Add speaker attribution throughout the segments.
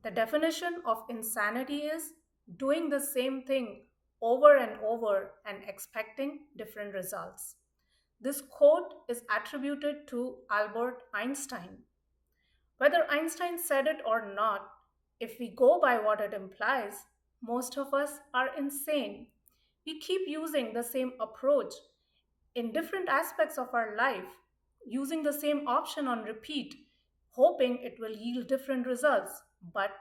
Speaker 1: The definition of insanity is doing the same thing over and over and expecting different results. This quote is attributed to Albert Einstein. Whether Einstein said it or not, if we go by what it implies, most of us are insane. We keep using the same approach in different aspects of our life, using the same option on repeat, hoping it will yield different results, but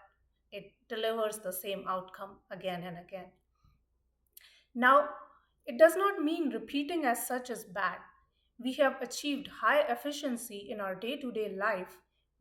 Speaker 1: it delivers the same outcome again and again. Now, it does not mean repeating as such is bad. We have achieved high efficiency in our day to day life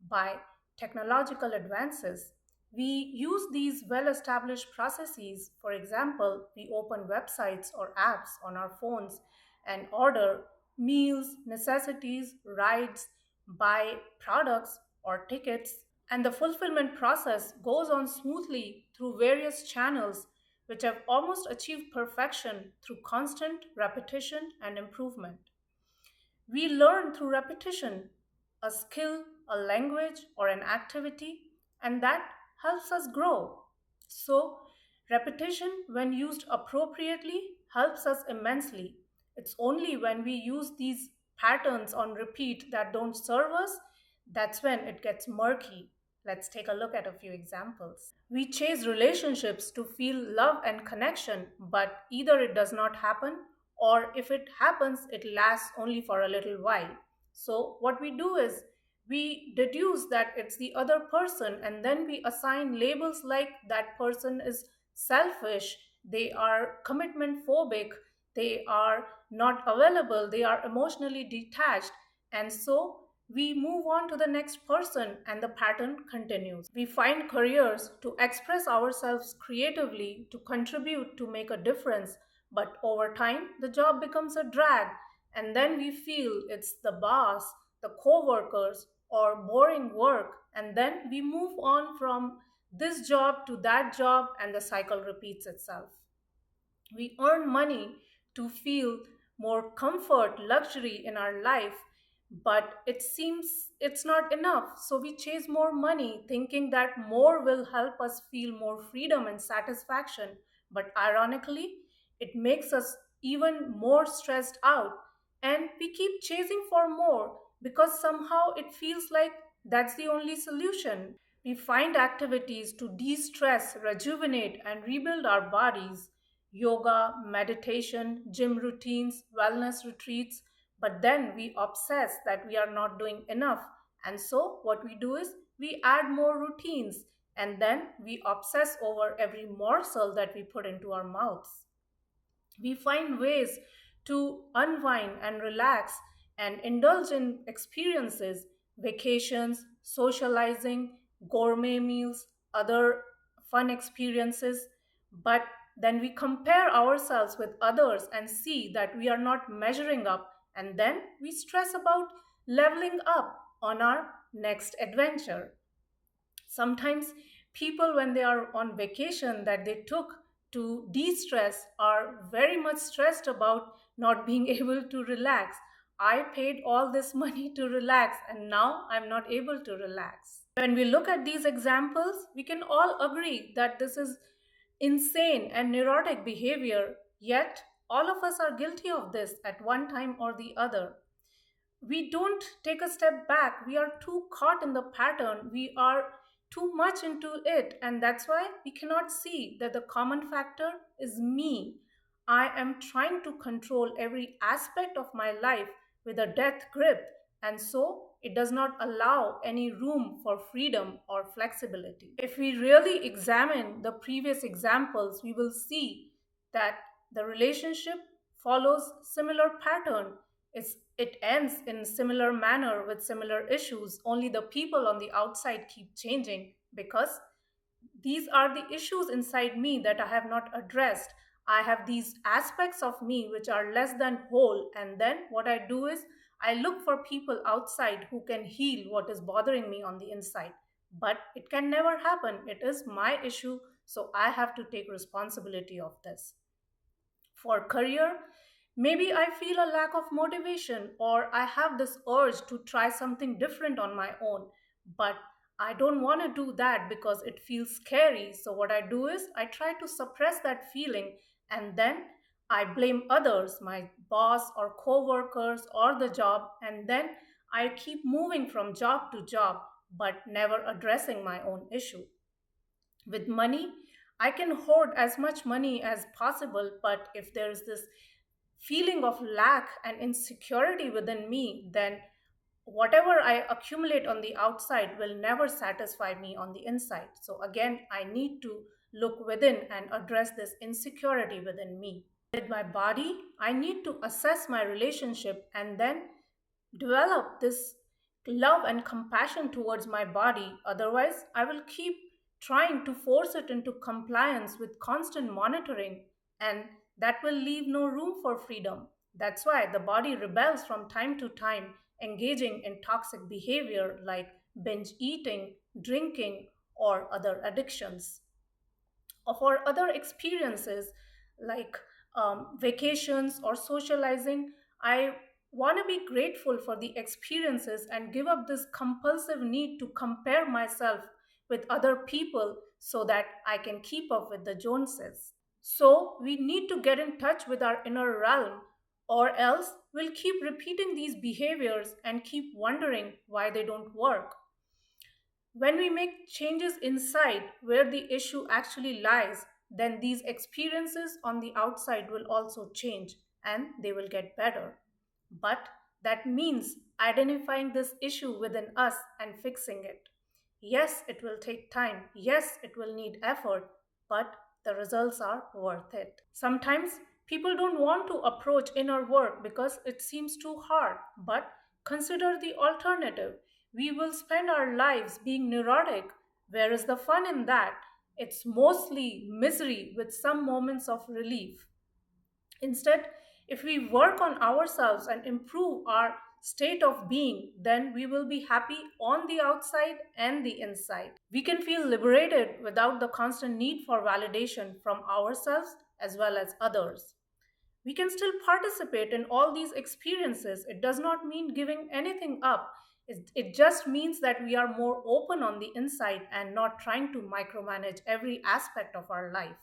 Speaker 1: by technological advances. We use these well established processes. For example, we open websites or apps on our phones and order meals, necessities, rides, buy products or tickets, and the fulfillment process goes on smoothly through various channels which have almost achieved perfection through constant repetition and improvement. We learn through repetition a skill, a language, or an activity, and that helps us grow. So, repetition, when used appropriately, helps us immensely. It's only when we use these patterns on repeat that don't serve us that's when it gets murky. Let's take a look at a few examples. We chase relationships to feel love and connection, but either it does not happen or if it happens, it lasts only for a little while. So, what we do is we deduce that it's the other person and then we assign labels like that person is selfish, they are commitment phobic, they are not available, they are emotionally detached, and so we move on to the next person and the pattern continues. We find careers to express ourselves creatively, to contribute, to make a difference, but over time the job becomes a drag, and then we feel it's the boss, the co workers, or boring work, and then we move on from this job to that job, and the cycle repeats itself. We earn money to feel more comfort, luxury in our life, but it seems it's not enough. So we chase more money, thinking that more will help us feel more freedom and satisfaction. But ironically, it makes us even more stressed out. And we keep chasing for more because somehow it feels like that's the only solution. We find activities to de stress, rejuvenate, and rebuild our bodies yoga, meditation, gym routines, wellness retreats. But then we obsess that we are not doing enough. And so, what we do is we add more routines and then we obsess over every morsel that we put into our mouths. We find ways to unwind and relax and indulge in experiences, vacations, socializing, gourmet meals, other fun experiences. But then we compare ourselves with others and see that we are not measuring up, and then we stress about leveling up on our next adventure. Sometimes people, when they are on vacation that they took to de-stress, are very much stressed about not being able to relax. I paid all this money to relax and now I'm not able to relax. When we look at these examples, we can all agree that this is insane and neurotic behavior, yet all of us are guilty of this at one time or the other. We don't take a step back. We are too caught in the pattern. We are too much into it. And that's why we cannot see that the common factor is me. I am trying to control every aspect of my life with a death grip. And so it does not allow any room for freedom or flexibility. If we really examine the previous examples, we will see that the relationship follows similar pattern. It ends in similar manner with similar issues. Only the people on the outside keep changing because these are the issues inside me that I have not addressed. I have these aspects of me which are less than whole. And then what I do is I look for people outside who can heal what is bothering me on the inside. But it can never happen. It is my issue. So I have to take responsibility of this. For career, maybe I feel a lack of motivation or I have this urge to try something different on my own, but I don't want to do that because it feels scary. So, what I do is I try to suppress that feeling, and then I blame others, my boss or coworkers or the job, and then I keep moving from job to job but never addressing my own issue. With money, I can hoard as much money as possible, but if there's this feeling of lack and insecurity within me, then whatever I accumulate on the outside will never satisfy me on the inside. So, again, I need to look within and address this insecurity within me. With my body, I need to assess my relationship and then develop this love and compassion towards my body. Otherwise, I will keep trying to force it into compliance with constant monitoring, and that will leave no room for freedom. That's why the body rebels from time to time, engaging in toxic behavior like binge eating, drinking, or other addictions. Or for other experiences like vacations or socializing, I want to be grateful for the experiences and give up this compulsive need to compare myself with other people so that I can keep up with the Joneses. So we need to get in touch with our inner realm, or else we'll keep repeating these behaviors and keep wondering why they don't work. When we make changes inside where the issue actually lies, then these experiences on the outside will also change and they will get better. But that means identifying this issue within us and fixing it. Yes, it will take time. Yes, it will need effort, but the results are worth it. Sometimes people don't want to approach inner work because it seems too hard, but consider the alternative. We will spend our lives being neurotic. Where is the fun in that? It's mostly misery with some moments of relief. Instead, if we work on ourselves and improve our state of being, then we will be happy on the outside and the inside. We can feel liberated without the constant need for validation from ourselves as well as others. We can still participate in all these experiences. It does not mean giving anything up. It just means that we are more open on the inside and not trying to micromanage every aspect of our life.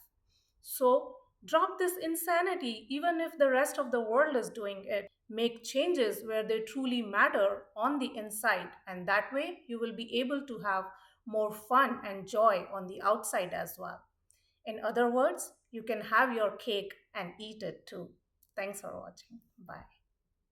Speaker 1: So, drop this insanity even if the rest of the world is doing it. Make changes where they truly matter on the inside, and that way you will be able to have more fun and joy on the outside as well. In other words, you can have your cake and eat it too. Thanks for watching. Bye.